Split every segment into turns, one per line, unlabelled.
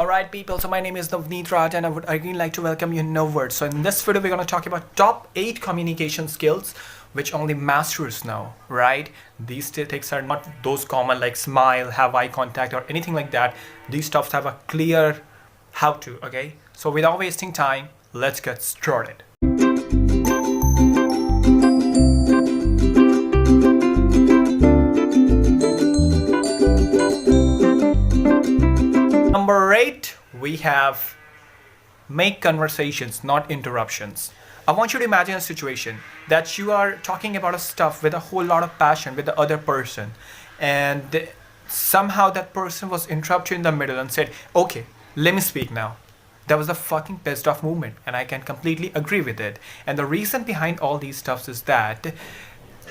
Alright people, so my name is Navneet Raj and I would again like to welcome you in Novword. So in this video we're going to talk about top 8 communication skills which only masters know, right? These statistics are not those common like smile, have eye contact or anything like that. These stuffs have a clear how to, okay? So without wasting time, let's get started. Number 8, we have make conversations, not interruptions. I want you to imagine a situation that you are talking about a stuff with a whole lot of passion with the other person, and somehow that person was interrupted in the middle and said, okay, let me speak now. That was a fucking pissed off moment, and I can completely agree with it. And the reason behind all these stuffs is that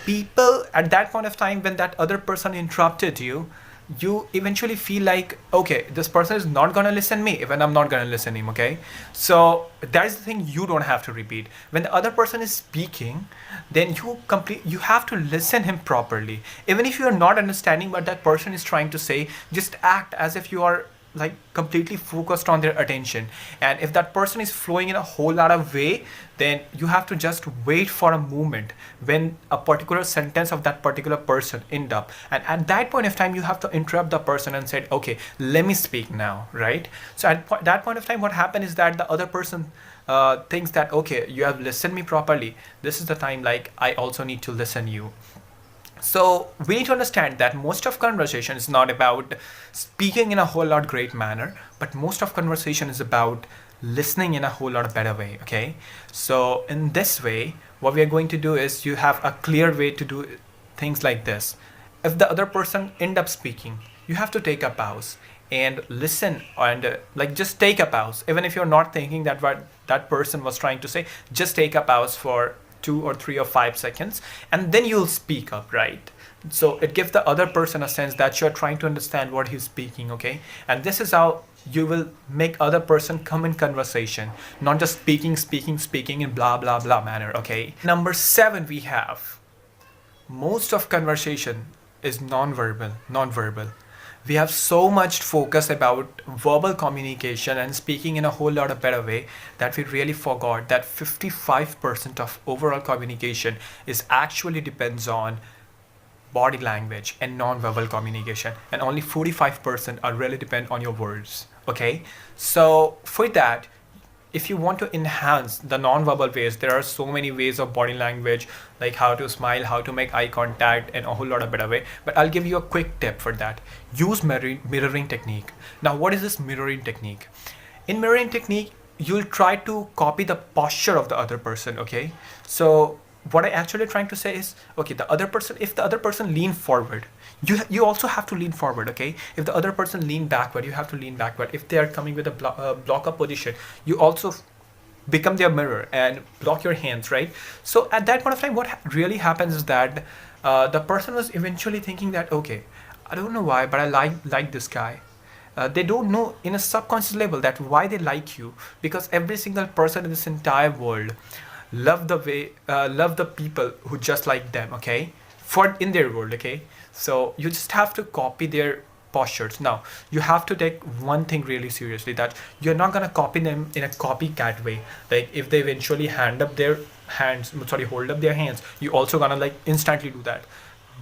people at that point of time when that other person interrupted you, you eventually feel like, okay, this person is not gonna listen me even I'm not gonna listen him, okay? So that is the thing you don't have to repeat. When the other person is speaking, then you have to listen him properly. Even if you are not understanding what that person is trying to say, just act as if you are like completely focused on their attention. And if that person is flowing in a whole lot of way, then you have to just wait for a moment when a particular sentence of that particular person end up, and at that point of time you have to interrupt the person and say, okay, let me speak now, right? So at that point of time what happened is that the other person thinks that, okay, you have listened me properly, this is the time like I also need to listen you. So we need to understand that most of conversation is not about speaking in a whole lot great manner, but most of conversation is about listening in a whole lot better way, okay? So in this way, what we are going to do is you have a clear way to do things like this. If the other person end up speaking, you have to take a pause and listen, and like just take a pause. Even if you're not thinking that what that person was trying to say, just take a pause for 2 or 3 or 5 seconds, and then you'll speak up, right? So it gives the other person a sense that you're trying to understand what he's speaking, okay? And this is how you will make other person come in conversation, not just speaking in blah blah blah manner, okay? Number 7, we have most of conversation is non-verbal. We have so much focus about verbal communication and speaking in a whole lot of better way that we really forgot that 55% of overall communication is actually depends on body language and non-verbal communication, and only 45% are really depend on your words, okay? So for that, if you want to enhance the non-verbal ways, there are so many ways of body language, like how to smile, how to make eye contact, and a whole lot of better way. But I'll give you a quick tip for that. Use mirroring technique. Now, what is this mirroring technique? In mirroring technique, you'll try to copy the posture of the other person, okay? So what I actually trying to say is, okay, if the other person lean forward, you also have to lean forward, okay? If the other person lean backward, you have to lean backward. If they are coming with a block up position, you also become their mirror and block your hands, right? So at that point of time, what really happens is that the person was eventually thinking that, okay, I don't know why, but I like this guy. They don't know in a subconscious level that why they like you, because every single person in this entire world love the people who just like them, okay, for in their world, okay? So you just have to copy their postures. Now you have to take one thing really seriously, that you're not gonna copy them in a copycat way. Like if they eventually hold up their hands, you also gonna like instantly do that.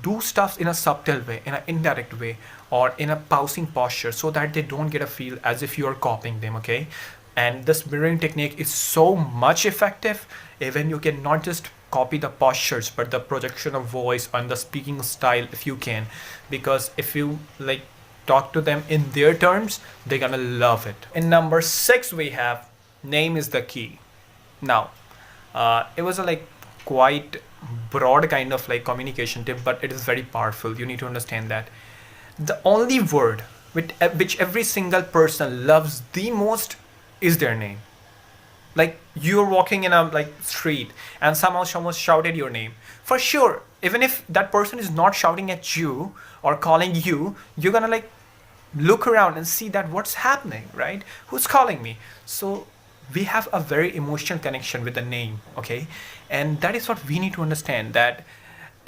Do stuff in a subtle way, in an indirect way, or in a pausing posture, so that they don't get a feel as if you are copying them, okay? And this mirroring technique is so much effective. Even you can not just copy the postures, but the projection of voice and the speaking style if you can, because if you like talk to them in their terms, they're gonna love it. In number 6, we have name is the key. Now it was a like quite broad kind of like communication tip, but it is very powerful. You need to understand that the only word which every single person loves the most is their name. Like you're walking in a like street and someone shouted your name, for sure, even if that person is not shouting at you or calling you, you're gonna like look around and see that what's happening, right? Who's calling me? So we have a very emotional connection with the name, okay? And that is what we need to understand, that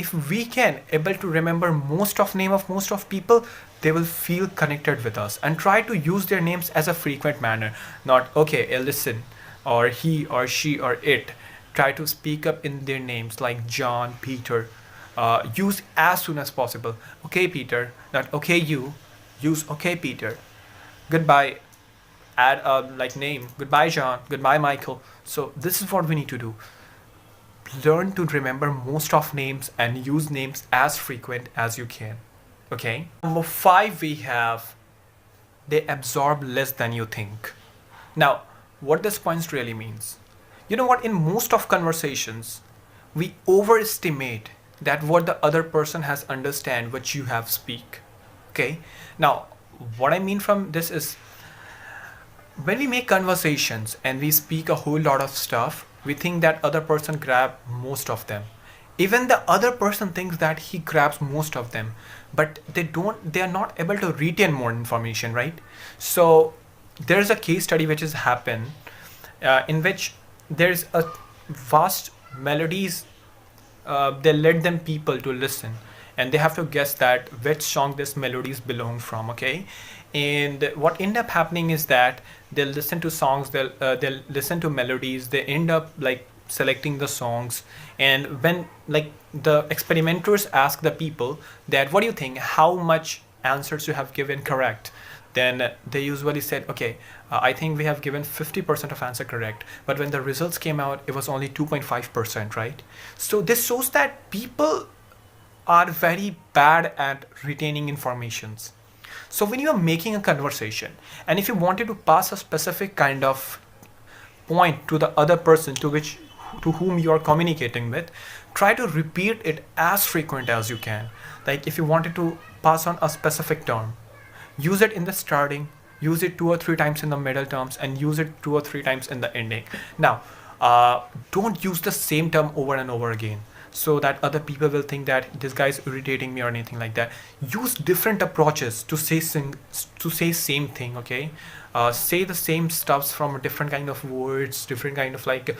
if we can able to remember most of name of most of people, they will feel connected with us and try to use their names as a frequent manner. Not okay, listen, or he or she or it. Try to speak up in their names like John, Peter. Use as soon as possible. Okay, Peter. Not okay, you. Use okay, Peter. Goodbye. Add a like name. Goodbye, John. Goodbye, Michael. So this is what we need to do. Learn to remember most of names and use names as frequent as you can. Okay. Number 5 we have, they absorb less than you think. Now, what this point really means. You know what? In most of conversations, we overestimate that what the other person has understand what you have speak. Okay. Now, what I mean from this is, when we make conversations and we speak a whole lot of stuff, we think that other person grab most of them. Even the other person thinks that he grabs most of them, but they are not able to retain more information, right? So there's a case study which has happened in which there's a vast melodies, they let them people to listen and they have to guess that which song this melodies belong from. Okay. And what end up happening is that they'll listen to songs, they'll listen to melodies, they end up like selecting the songs. And when like the experimenters ask the people that what do you think, how much answers you have given correct, then they usually said, okay, I think we have given 50% of answer correct. But when the results came out, it was only 2.5%, right? So this shows that people are very bad at retaining informations. So when you are making a conversation and if you wanted to pass a specific kind of point to the other person to whom you are communicating with, try to repeat it as frequent as you can. Like if you wanted to pass on a specific term, use it in the starting, use it 2 or 3 times in the middle terms, and use it 2 or 3 times in the ending. Now, don't use the same term over and over again, so that other people will think that this guy is irritating me or anything like that. Use different approaches to say same thing. Okay, say the same stuffs from a different kind of words, different kind of like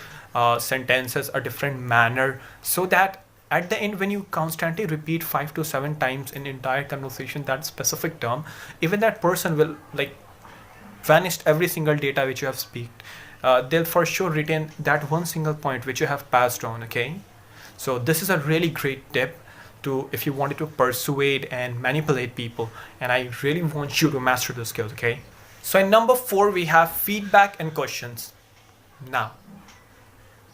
sentences, a different manner, so that at the end when you constantly repeat 5 to 7 times in entire conversation that specific term, even that person will like vanish every single data which you have speaked. They'll for sure retain that one single point which you have passed on. Okay. So this is a really great tip to if you wanted to persuade and manipulate people, and I really want you to master the skills. Okay. So in number 4 we have feedback and questions. Now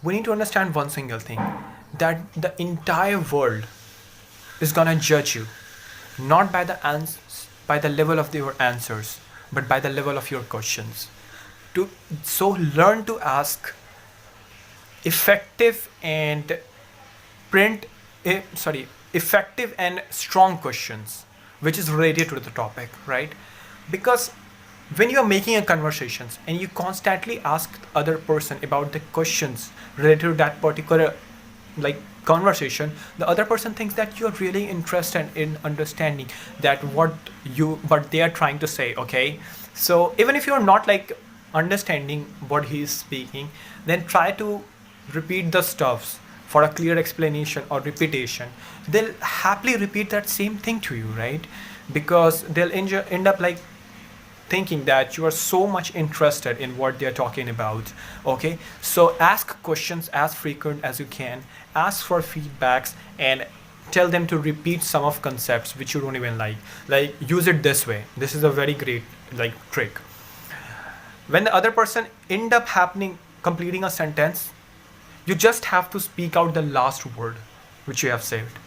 we need to understand one single thing, that the entire world is gonna judge you not by the level of your answers, but by the level of your questions. So learn to ask effective and effective and strong questions which is related to the topic, right? Because when you are making a conversations and you constantly ask other person about the questions related to that particular like conversation, the other person thinks that you're really interested in understanding that what they are trying to say. Okay, so even if you're not like understanding what he is speaking, then try to repeat the stuffs for a clear explanation or repetition. They'll happily repeat that same thing to you, right? Because they'll end up like thinking that you are so much interested in what they're talking about. Okay, so ask questions as frequent as you can, ask for feedbacks, and tell them to repeat some of concepts which you don't even like use it this way. This is a very great like trick. When the other person end up completing a sentence, you just have to speak out the last word which you have saved.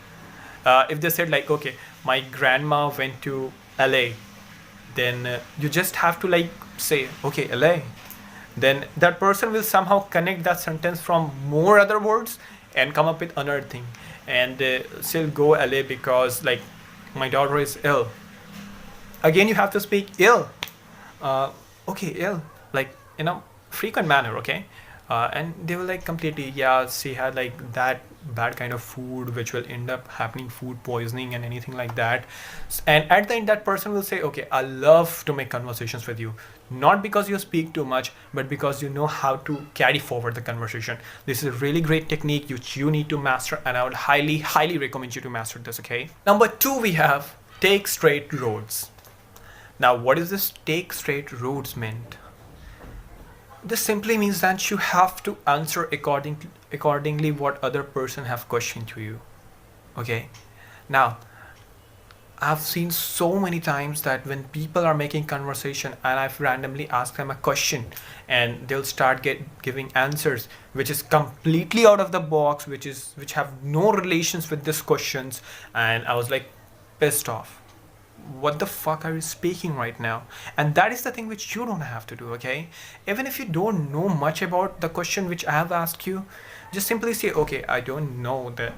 If they said like, okay, my grandma went to LA, then you just have to like say, okay, LA. Then that person will somehow connect that sentence from more other words and come up with another thing, and still go LA because like my daughter is ill. Again, you have to speak ill. Okay, ill, like in a frequent manner. Okay, And they were like completely, yeah, she had like that bad kind of food which will end up happening food poisoning and anything like that. And at the end that person will say, okay, I love to make conversations with you, not because you speak too much, but because you know how to carry forward the conversation. This is a really great technique which you need to master, and I would highly recommend you to master this. Okay, number 2, we have take straight roads. Now what is this take straight roads meant? This simply means that you have to answer accordingly what other person have questioned to you. Okay, now I've seen so many times that when people are making conversation and I've randomly asked them a question and they'll start giving answers which is completely out of the box, which have no relations with these questions, and I was like pissed off. What the fuck are you speaking right now? And that is the thing which you don't have to do. Okay, even if you don't know much about the question which I have asked you, just simply say, okay, I don't know that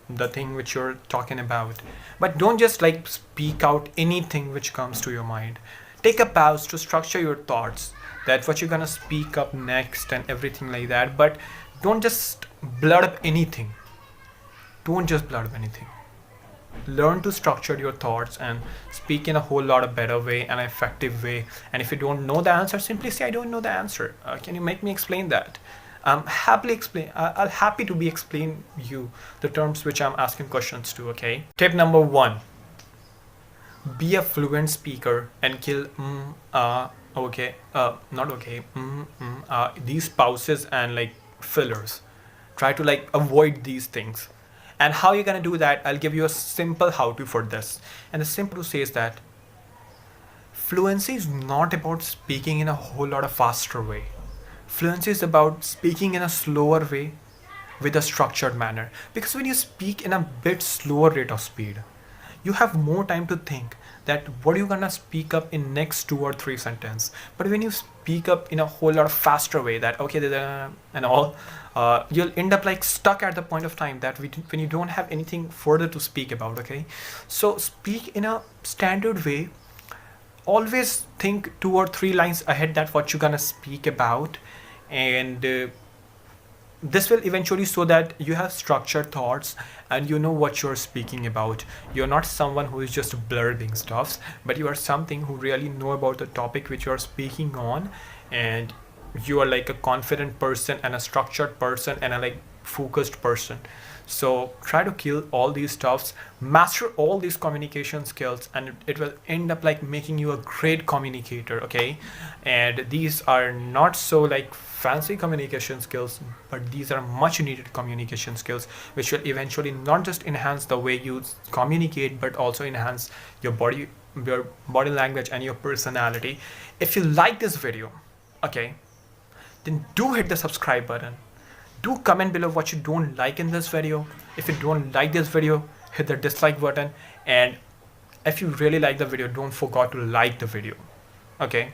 the thing which you're talking about, but don't just like speak out anything which comes to your mind. Take a pause to structure your thoughts, that what you're gonna speak up next and everything like that, but don't just blurt up anything. Don't just blurt up anything. Learn to structure your thoughts and speak in a whole lot of better way and effective way. And if you don't know the answer, simply say, I don't know the answer, can you make me explain that? I'll happy to be explain you the terms which I'm asking questions to. Okay, tip number 1, be a fluent speaker and kill okay, not okay, these pauses and like fillers. Try to like avoid these things. And how you're gonna do that, I'll give you a simple how-to for this. And the simple says that fluency is not about speaking in a whole lot of faster way. Fluency is about speaking in a slower way with a structured manner. Because when you speak in a bit slower rate of speed, you have more time to think that what you're gonna speak up in next 2 or 3 sentences. But when you speak up in a whole lot of faster way, that okay, and all, you'll end up like stuck at the point of time that when you don't have anything further to speak about. Okay, so speak in a standard way. Always think 2 or 3 lines ahead that what you're gonna speak about, and this will eventually so that you have structured thoughts and you know what you're speaking about. You're not someone who is just blurting stuffs, but you are something who really know about the topic which you're speaking on, and you are like a confident person and a structured person and a like focused person. So try to kill all these stuffs, master all these communication skills, and it will end up like making you a great communicator. Okay, and these are not so like fancy communication skills, but these are much needed communication skills which will eventually not just enhance the way you communicate, but also enhance your body language and your personality. If you like this video, okay, then do hit the subscribe button. Do comment below what you don't like in this video. If you don't like this video, hit the dislike button. And if you really like the video, don't forget to like the video. Okay,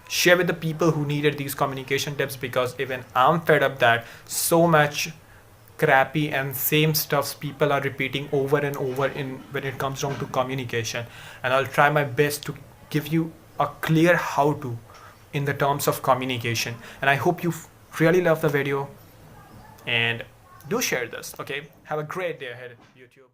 share with the people who needed these communication tips, because even I'm fed up that so much crappy and same stuffs people are repeating over and over when it comes down to communication. And I'll try my best to give you a clear how to in the terms of communication. And I hope you really love the video, and do share this. Okay, have a great day ahead, YouTube.